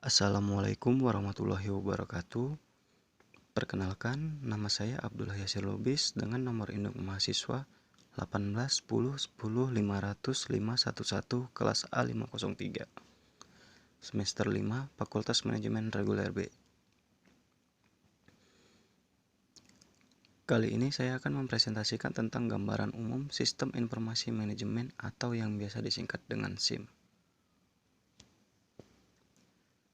Assalamualaikum warahmatullahi wabarakatuh. Perkenalkan, nama saya Abdullah Yasir Lubis dengan nomor induk mahasiswa 18 10 10 500 511 kelas A503, semester 5, Fakultas Manajemen Reguler B. Kali ini saya akan mempresentasikan tentang gambaran umum Sistem Informasi Manajemen atau yang biasa disingkat dengan SIM.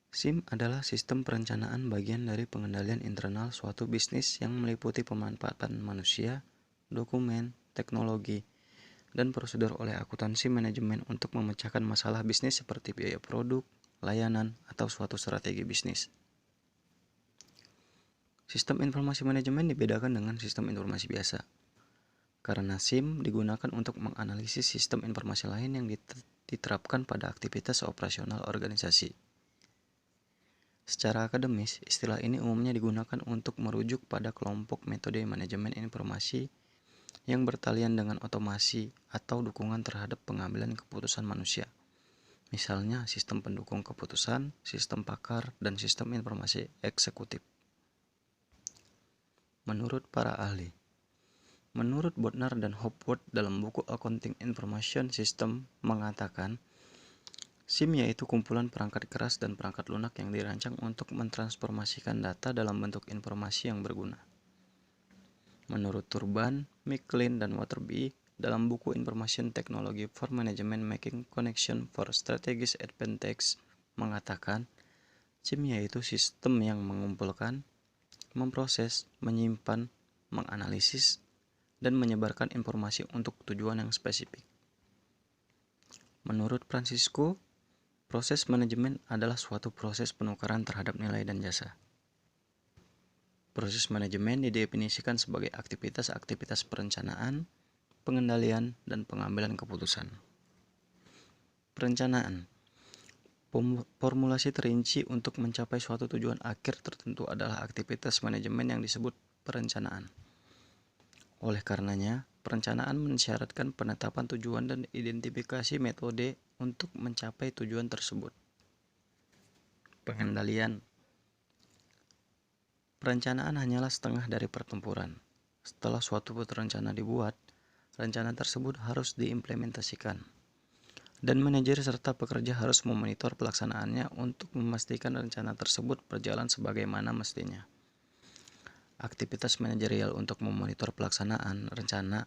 SIM adalah sistem perencanaan bagian dari pengendalian internal suatu bisnis yang meliputi pemanfaatan manusia, dokumen, teknologi, dan prosedur oleh akuntansi manajemen untuk memecahkan masalah bisnis seperti biaya produk, layanan, atau suatu strategi bisnis. Sistem informasi manajemen dibedakan dengan sistem informasi biasa, karena SIM digunakan untuk menganalisis sistem informasi lain yang diterapkan pada aktivitas operasional organisasi. Secara akademis, istilah ini umumnya digunakan untuk merujuk pada kelompok metode manajemen informasi yang bertalian dengan otomasi atau dukungan terhadap pengambilan keputusan manusia. Misalnya, sistem pendukung keputusan, sistem pakar, dan sistem informasi eksekutif. Menurut para ahli, menurut Bodnar dan Hopwood dalam buku Accounting Information System mengatakan, SIM yaitu kumpulan perangkat keras dan perangkat lunak yang dirancang untuk mentransformasikan data dalam bentuk informasi yang berguna. Menurut Turban, McLean, dan Waterby, dalam buku Information Technology for Management Making Connection for Strategic Advantage mengatakan, SIM yaitu sistem yang mengumpulkan, memproses, menyimpan, menganalisis, dan menyebarkan informasi untuk tujuan yang spesifik. Menurut Francisco, proses manajemen adalah suatu proses penukaran terhadap nilai dan jasa. Proses manajemen didefinisikan sebagai aktivitas-aktivitas perencanaan, pengendalian, dan pengambilan keputusan. Perencanaan. Formulasi terinci untuk mencapai suatu tujuan akhir tertentu adalah aktivitas manajemen yang disebut perencanaan. Oleh karenanya, perencanaan mensyaratkan penetapan tujuan dan identifikasi metode untuk mencapai tujuan tersebut. Pengendalian. Perencanaan hanyalah setengah dari pertempuran. Setelah suatu rencana dibuat, rencana tersebut harus diimplementasikan. Dan manajer serta pekerja harus memonitor pelaksanaannya untuk memastikan rencana tersebut berjalan sebagaimana mestinya. Aktivitas manajerial untuk memonitor pelaksanaan rencana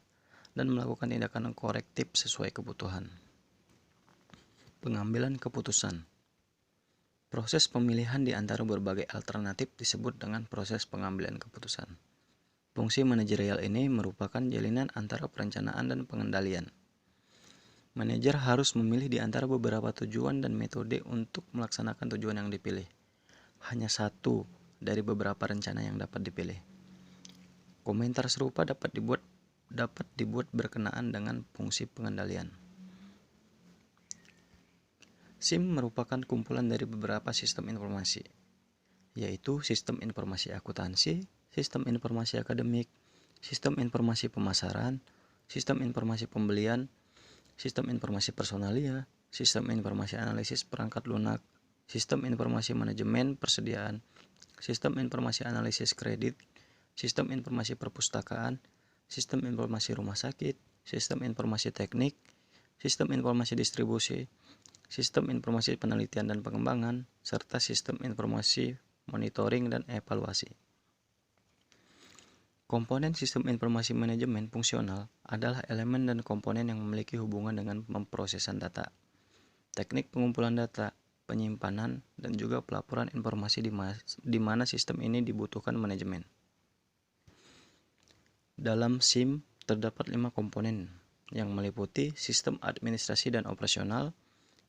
dan melakukan tindakan korektif sesuai kebutuhan. Pengambilan keputusan. Proses pemilihan di antara berbagai alternatif disebut dengan proses pengambilan keputusan. Fungsi manajerial ini merupakan jalinan antara perencanaan dan pengendalian. Manajer harus memilih di antara beberapa tujuan dan metode untuk melaksanakan tujuan yang dipilih. Hanya satu dari beberapa rencana yang dapat dipilih. Komentar serupa dapat dibuat berkenaan dengan fungsi pengendalian. SIM merupakan kumpulan dari beberapa sistem informasi, yaitu sistem informasi akuntansi, sistem informasi akademik, sistem informasi pemasaran, sistem informasi pembelian, sistem informasi personalia, sistem informasi analisis perangkat lunak, sistem informasi manajemen persediaan, sistem informasi analisis kredit, sistem informasi perpustakaan, sistem informasi rumah sakit, sistem informasi teknik, sistem informasi distribusi, sistem informasi penelitian dan pengembangan, serta sistem informasi monitoring dan evaluasi. Komponen sistem informasi manajemen fungsional adalah elemen dan komponen yang memiliki hubungan dengan pemrosesan data, teknik pengumpulan data, penyimpanan, dan juga pelaporan informasi di mana sistem ini dibutuhkan manajemen. Dalam SIM terdapat 5 komponen yang meliputi sistem administrasi dan operasional,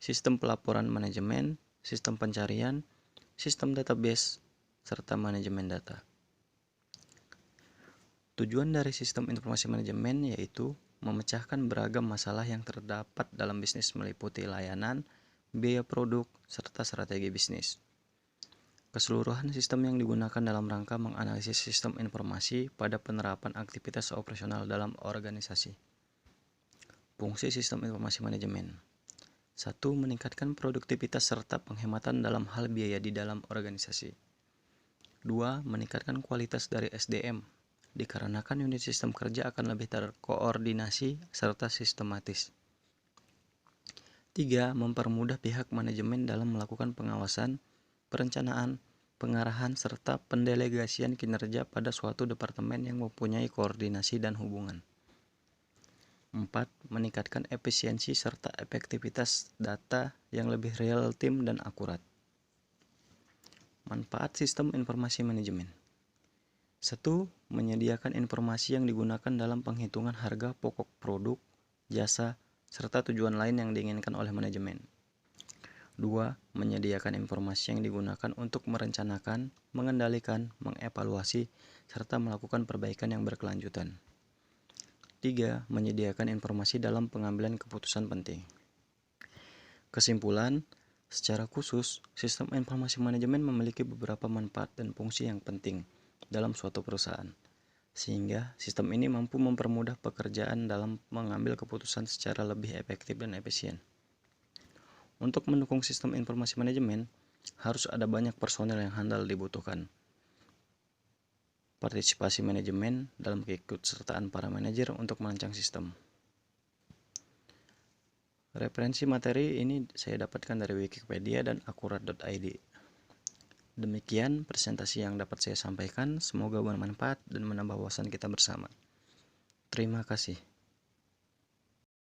sistem pelaporan manajemen, sistem pencarian, sistem database, serta manajemen data. Tujuan dari sistem informasi manajemen yaitu memecahkan beragam masalah yang terdapat dalam bisnis meliputi layanan, biaya produk, serta strategi bisnis. Keseluruhan sistem yang digunakan dalam rangka menganalisis sistem informasi pada penerapan aktivitas operasional dalam organisasi. Fungsi sistem informasi manajemen. 1. Meningkatkan produktivitas serta penghematan dalam hal biaya di dalam organisasi. 2. Meningkatkan kualitas dari SDM, dikarenakan unit sistem kerja akan lebih terkoordinasi serta sistematis. 3. Mempermudah pihak manajemen dalam melakukan pengawasan, perencanaan, pengarahan, serta pendelegasian kinerja pada suatu departemen yang mempunyai koordinasi dan hubungan. 4. Meningkatkan efisiensi serta efektivitas data yang lebih real time dan akurat. Manfaat sistem informasi manajemen. 1. Menyediakan informasi yang digunakan dalam penghitungan harga pokok produk, jasa, serta tujuan lain yang diinginkan oleh manajemen. 2. Menyediakan informasi yang digunakan untuk merencanakan, mengendalikan, mengevaluasi, serta melakukan perbaikan yang berkelanjutan. 3. Menyediakan informasi dalam pengambilan keputusan penting. Kesimpulan, secara khusus, sistem informasi manajemen memiliki beberapa manfaat dan fungsi yang penting dalam suatu perusahaan, sehingga sistem ini mampu mempermudah pekerjaan dalam mengambil keputusan secara lebih efektif dan efisien. Untuk mendukung sistem informasi manajemen, harus ada banyak personel yang handal dibutuhkan. Partisipasi manajemen dalam keikutsertaan para manajer untuk merancang sistem. Referensi materi ini saya dapatkan dari Wikipedia dan akurat.id. Demikian presentasi yang dapat saya sampaikan, semoga bermanfaat dan menambah wawasan kita bersama. Terima kasih.